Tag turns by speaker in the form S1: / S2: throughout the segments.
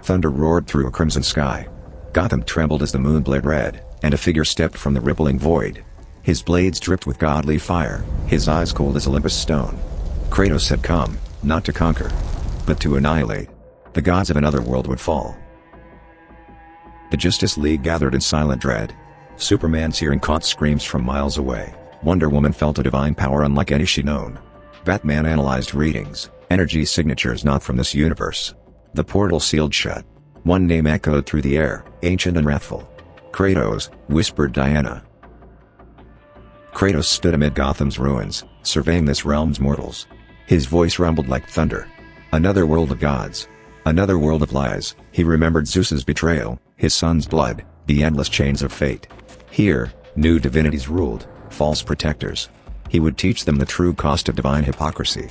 S1: Thunder roared through a crimson sky. Gotham trembled as the moon bled red, and a figure stepped from the rippling void. His blades dripped with godly fire, his eyes cold as Olympus stone. Kratos had come, not to conquer, but to annihilate. The gods of another world would fall. The Justice League gathered in silent dread. Superman's hearing caught screams from miles away. Wonder Woman felt a divine power unlike any she'd known. Batman analyzed readings, energy signatures not from this universe. The portal sealed shut. One name echoed through the air, ancient and wrathful. Kratos, whispered Diana. Kratos stood amid Gotham's ruins, surveying this realm's mortals. His voice rumbled like thunder. Another world of gods. Another world of lies. He remembered Zeus's betrayal, his son's blood, the endless chains of fate. Here, new divinities ruled, false protectors. He would teach them the true cost of divine hypocrisy.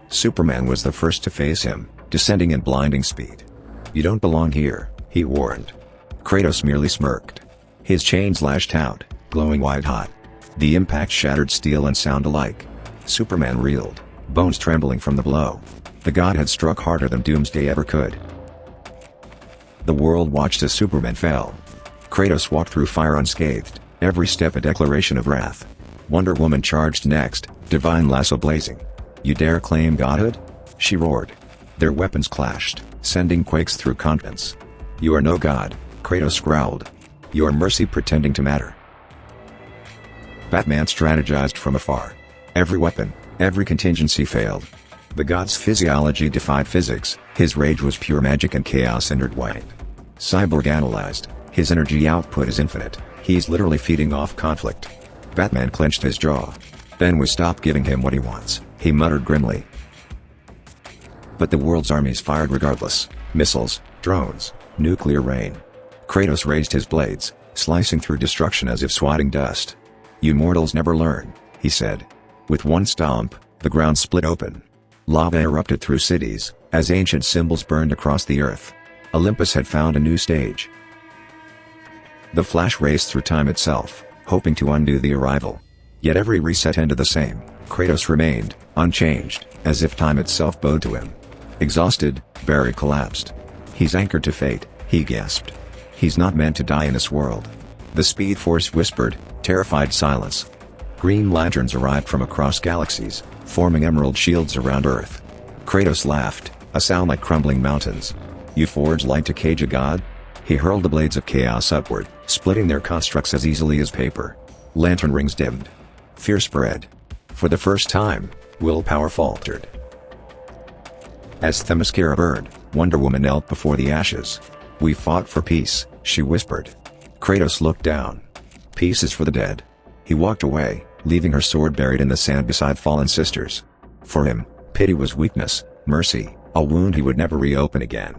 S1: Superman was the first to face him, descending in blinding speed. "You don't belong here," he warned. Kratos merely smirked. His chains lashed out, glowing white-hot. The impact shattered steel and sound alike. Superman reeled, bones trembling from the blow. The god had struck harder than Doomsday ever could. The world watched as Superman fell. Kratos walked through fire unscathed, every step a declaration of wrath. Wonder Woman charged next, divine lasso blazing. "You dare claim godhood?" she roared. Their weapons clashed, sending quakes through continents. "You are no god," Kratos growled. "Your mercy pretending to matter." Batman strategized from afar. Every weapon, every contingency failed. The god's physiology defied physics, his rage was pure magic and chaos intertwined. Cyborg analyzed, his energy output is infinite, he's literally feeding off conflict. Batman clenched his jaw. "Then we stop giving him what he wants," he muttered grimly. But the world's armies fired regardless, missiles, drones, nuclear rain. Kratos raised his blades, slicing through destruction as if swatting dust. "You mortals never learn," he said. With one stomp, the ground split open. Lava erupted through cities, as ancient symbols burned across the earth. Olympus had found a new stage. The Flash raced through time itself, hoping to undo the arrival. Yet every reset ended the same. Kratos remained, unchanged, as if time itself bowed to him. Exhausted, Barry collapsed. "He's anchored to fate," he gasped. "He's not meant to die in this world." The Speed Force whispered, terrified silence. Green lanterns arrived from across galaxies, forming emerald shields around Earth. Kratos laughed, a sound like crumbling mountains. "You forge light to cage a god?" He hurled the blades of chaos upward, splitting their constructs as easily as paper. Lantern rings dimmed. Fear spread. For the first time, willpower faltered. As Themyscira burned, Wonder Woman knelt before the ashes. "We fought for peace," she whispered. Kratos looked down. "Peace is for the dead." He walked away, leaving her sword buried in the sand beside fallen sisters. For him, pity was weakness, mercy, a wound he would never reopen again.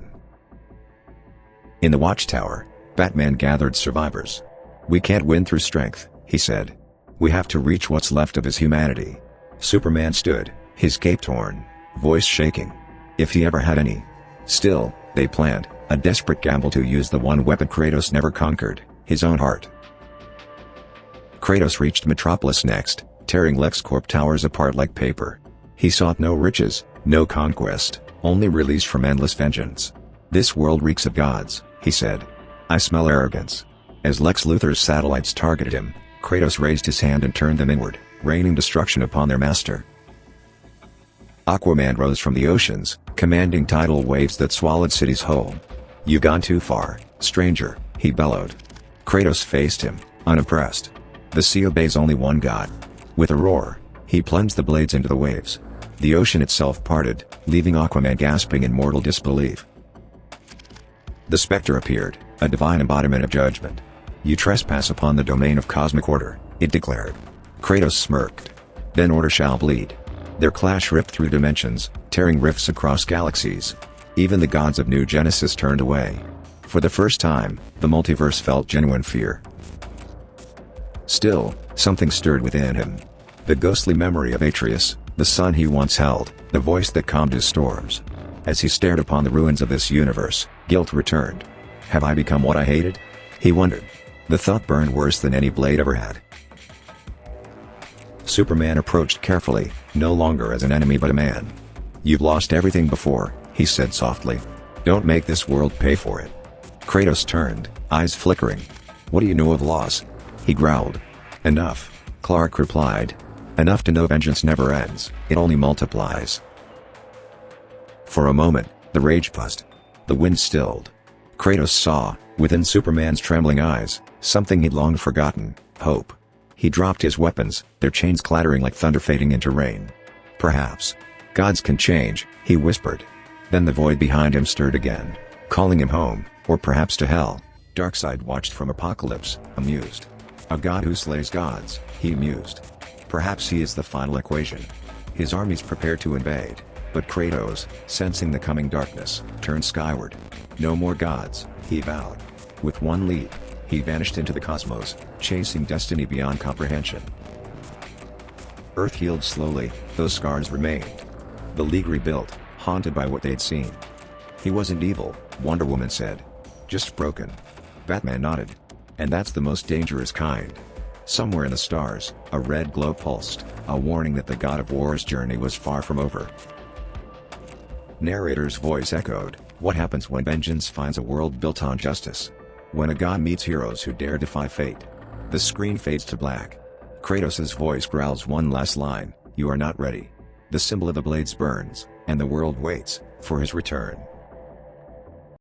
S1: In the Watchtower, Batman gathered survivors. "We can't win through strength," he said. "We have to reach what's left of his humanity." Superman stood, his cape torn, voice shaking. If he ever had any. Still, they planned, a desperate gamble to use the one weapon Kratos never conquered, his own heart. Kratos reached Metropolis next, tearing LexCorp towers apart like paper. He sought no riches, no conquest, only release from endless vengeance. "This world reeks of gods," he said. "I smell arrogance." As Lex Luthor's satellites targeted him, Kratos raised his hand and turned them inward, raining destruction upon their master. Aquaman rose from the oceans, commanding tidal waves that swallowed cities whole. "You've gone too far, stranger," he bellowed. Kratos faced him, unimpressed. "The sea obeys only one god." With a roar, he plunged the blades into the waves. The ocean itself parted, leaving Aquaman gasping in mortal disbelief. The specter appeared, a divine embodiment of judgment. "You trespass upon the domain of cosmic order," it declared. Kratos smirked. "Then order shall bleed." Their clash ripped through dimensions, tearing rifts across galaxies. Even the gods of New Genesis turned away. For the first time, the multiverse felt genuine fear. Still, something stirred within him. The ghostly memory of Atreus, the son he once held, the voice that calmed his storms. As he stared upon the ruins of this universe, guilt returned. Have I become what I hated? He wondered. The thought burned worse than any blade ever had. Superman approached carefully, no longer as an enemy but a man. "You've lost everything before," he said softly. Don't make this world pay for it. Kratos turned, eyes flickering. What do you know of loss? He growled. Enough, Clark replied. Enough to know vengeance never ends, it only multiplies. For a moment, the rage buzzed. The wind stilled. Kratos saw, within Superman's trembling eyes, something he'd long forgotten: hope. He dropped his weapons, their chains clattering like thunder fading into rain. Perhaps gods can change, he whispered. Then the void behind him stirred again, calling him home, or perhaps to hell. Darkseid watched from Apocalypse, amused. A god who slays gods, he mused. Perhaps he is the final equation. His armies prepared to invade. But Kratos, sensing the coming darkness, turned skyward. No more gods, he vowed. With one leap, he vanished into the cosmos, chasing destiny beyond comprehension. Earth healed slowly, those scars remained. The League rebuilt, haunted by what they'd seen. He wasn't evil, Wonder Woman said. Just broken. Batman nodded. And that's the most dangerous kind. Somewhere in the stars, a red glow pulsed, a warning that the God of War's journey was far from over. Narrator's voice echoed, what happens when vengeance finds a world built on justice? When a god meets heroes who dare defy fate. The screen fades to black. Kratos' voice growls one last line, you are not ready. The symbol of the blades burns, and the world waits for his return.